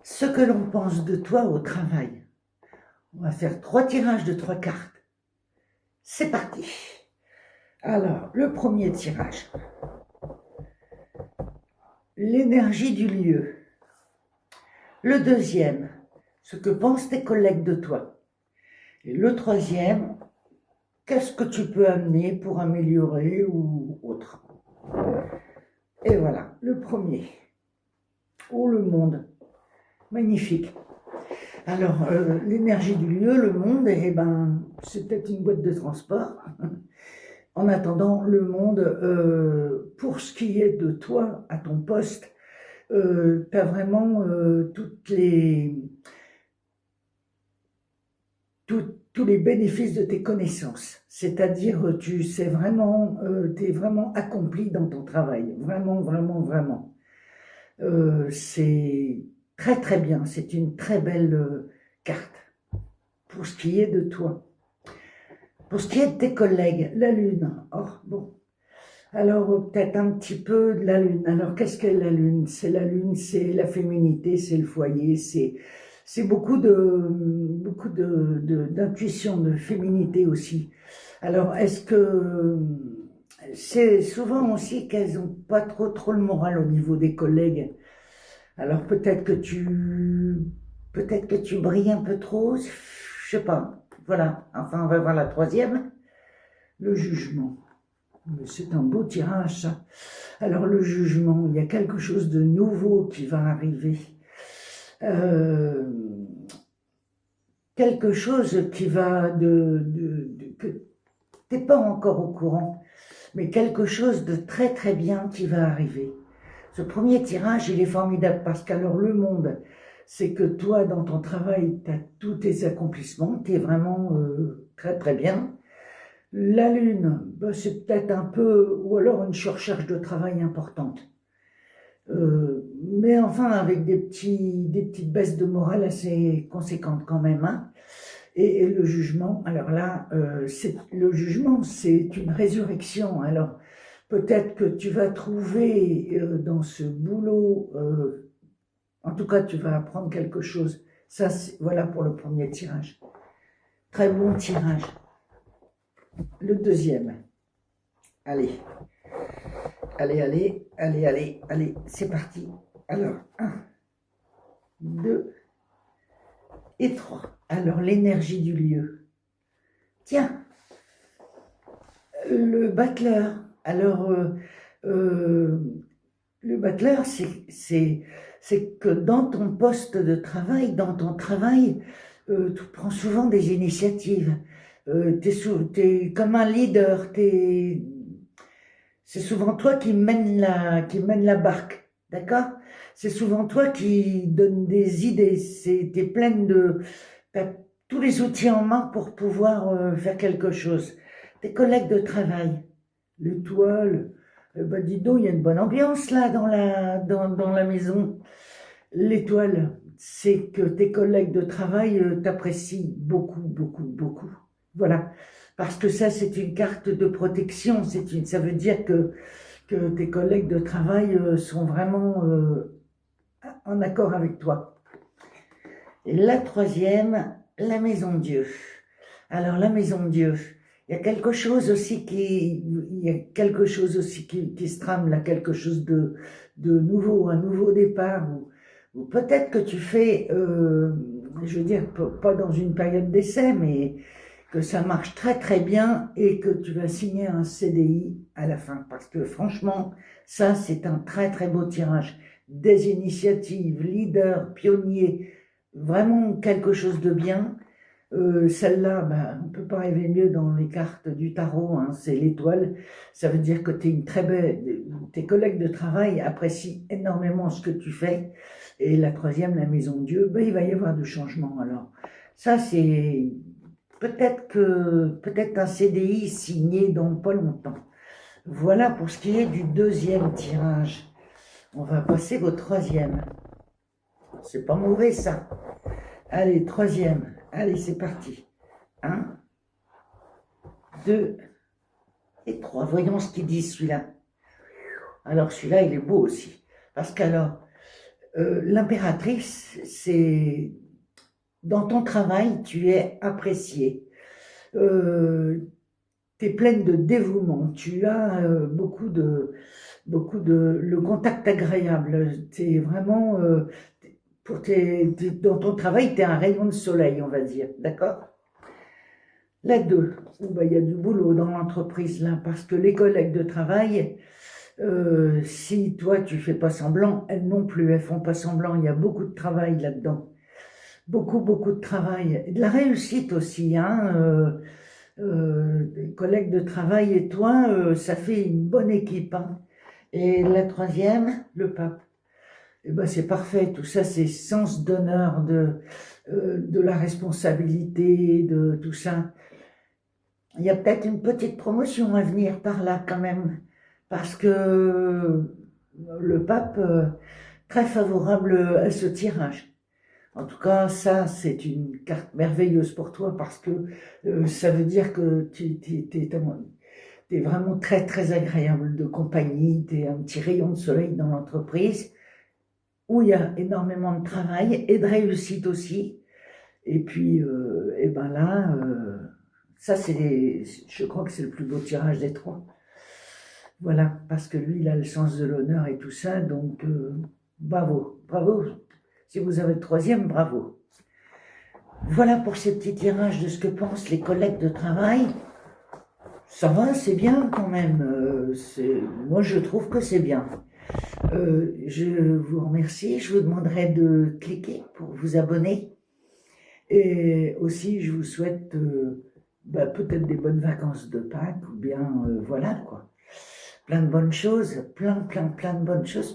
Ce que l'on pense de toi au travail. On va faire 3 tirages de 3 cartes. C'est parti. Alors, le premier tirage. L'énergie du lieu. Le deuxième, ce que pensent tes collègues de toi. Et le troisième, qu'est-ce que tu peux amener pour améliorer ou autre. Et voilà, le premier. Oh, le monde. Magnifique. Alors, l'énergie du lieu, le monde, eh ben, c'est peut-être une boîte de transport. En attendant, le monde, pour ce qui est de toi, à ton poste, tu as vraiment tous les bénéfices de tes connaissances. C'est-à-dire, tu sais vraiment, tu es vraiment accompli dans ton travail. Vraiment, vraiment, vraiment. C'est très, très bien. C'est une très belle carte pour ce qui est de toi. Pour ce qui est de tes collègues, la Lune. Oh, bon. Alors, peut-être un petit peu de la Lune. Alors, qu'est-ce qu'est la Lune? C'est la Lune, c'est la féminité, c'est le foyer, c'est beaucoup d'intuition, de féminité aussi. Alors, est-ce que c'est souvent aussi qu'elles n'ont pas trop le moral au niveau des collègues? Alors, peut-être que tu brilles un peu trop, je sais pas. Voilà. Enfin, on va voir la troisième. Le jugement. C'est un beau tirage, ça. Alors, le jugement, il y a quelque chose de nouveau qui va arriver. Quelque chose qui va que tu n'es pas encore au courant, mais quelque chose de très très bien qui va arriver. Ce premier tirage, il est formidable parce qu'alors le monde, c'est que toi, dans ton travail, tu as tous tes accomplissements, tu es vraiment très très bien. La Lune, ben, c'est peut-être un peu, ou alors une surcharge de travail importante. Mais enfin, avec des petites baisses de morale assez conséquentes quand même. Hein. Et le jugement, alors là, le jugement, c'est une résurrection. Alors, peut-être que tu vas trouver dans ce boulot, en tout cas, tu vas apprendre quelque chose. Ça, voilà pour le premier tirage. Très bon tirage. Le deuxième. Allez. Allez, c'est parti. Alors, 1, 2 et 3. Alors, l'énergie du lieu. Tiens, le battleur. Alors, le battleur, c'est que dans ton poste de travail, dans ton travail, tu prends souvent des initiatives. T'es comme un leader, c'est souvent toi qui mène la barque, d'accord? C'est souvent toi qui donne des idées. T'es pleine t'as tous les outils en main pour pouvoir faire quelque chose. Tes collègues de travail, l'étoile, bah dis donc, il y a une bonne ambiance là dans la maison. L'étoile, c'est que tes collègues de travail t'apprécient beaucoup, beaucoup, beaucoup. Voilà. Parce que ça, c'est une carte de protection. Ça veut dire que tes collègues de travail sont vraiment en accord avec toi. Et la troisième, la maison de Dieu. Alors, la maison de Dieu, il y a quelque chose aussi qui se trame là, quelque chose de nouveau, un nouveau départ, ou peut-être que tu fais, je veux dire, pas dans une période d'essai, mais que ça marche très très bien et que tu vas signer un CDI à la fin. Parce que franchement, ça c'est un très très beau tirage. Des initiatives, leader, pionnier, vraiment quelque chose de bien. Celle-là, ben, on ne peut pas rêver mieux dans les cartes du tarot, hein, c'est l'étoile. Ça veut dire que tes collègues de travail apprécient énormément ce que tu fais. Et la troisième, la maison de Dieu, ben, il va y avoir du changement. Alors, ça c'est peut-être un CDI signé dans pas longtemps. Voilà pour ce qui est du deuxième tirage. On va passer au troisième. C'est pas mauvais ça. Allez, troisième. Allez, c'est parti. 1, 2 et 3. Voyons ce qu'il dit celui-là. Alors celui-là, il est beau aussi. Parce qu'alors, L'impératrice, c'est dans ton travail, tu es apprécié. Tu es pleine de dévouement. Tu as le contact agréable. C'est vraiment, dans ton travail, tu es un rayon de soleil, on va dire. D'accord? La 2, il y a du boulot dans l'entreprise là, parce que les collègues de travail, si toi tu fais pas semblant, elles non plus, elles font pas semblant. Il y a beaucoup de travail là-dedans. Beaucoup de travail. Et de la réussite aussi, hein. Les collègues de travail et toi, ça fait une bonne équipe, hein. Et la troisième, le pape. Eh ben, c'est parfait, tout ça, c'est sens d'honneur, de la responsabilité, de tout ça. Il y a peut-être une petite promotion à venir par là quand même, parce que le pape, très favorable à ce tirage. En tout cas, ça, c'est une carte merveilleuse pour toi, parce que ça veut dire que tu es vraiment très agréable de compagnie, tu es un petit rayon de soleil dans l'entreprise, où il y a énormément de travail et de réussite aussi. Et puis, et ben là, ça, je crois que c'est le plus beau tirage des trois. Voilà, parce que lui, il a le sens de l'honneur et tout ça, donc bravo. Si vous avez le troisième, bravo. Voilà pour ces petits tirages de ce que pensent les collègues de travail. Ça va, c'est bien quand même. Moi, je trouve que c'est bien. Je vous remercie. Je vous demanderai de cliquer pour vous abonner. Et aussi, je vous souhaite peut-être des bonnes vacances de Pâques, ou bien voilà quoi. Plein de bonnes choses, plein de bonnes choses.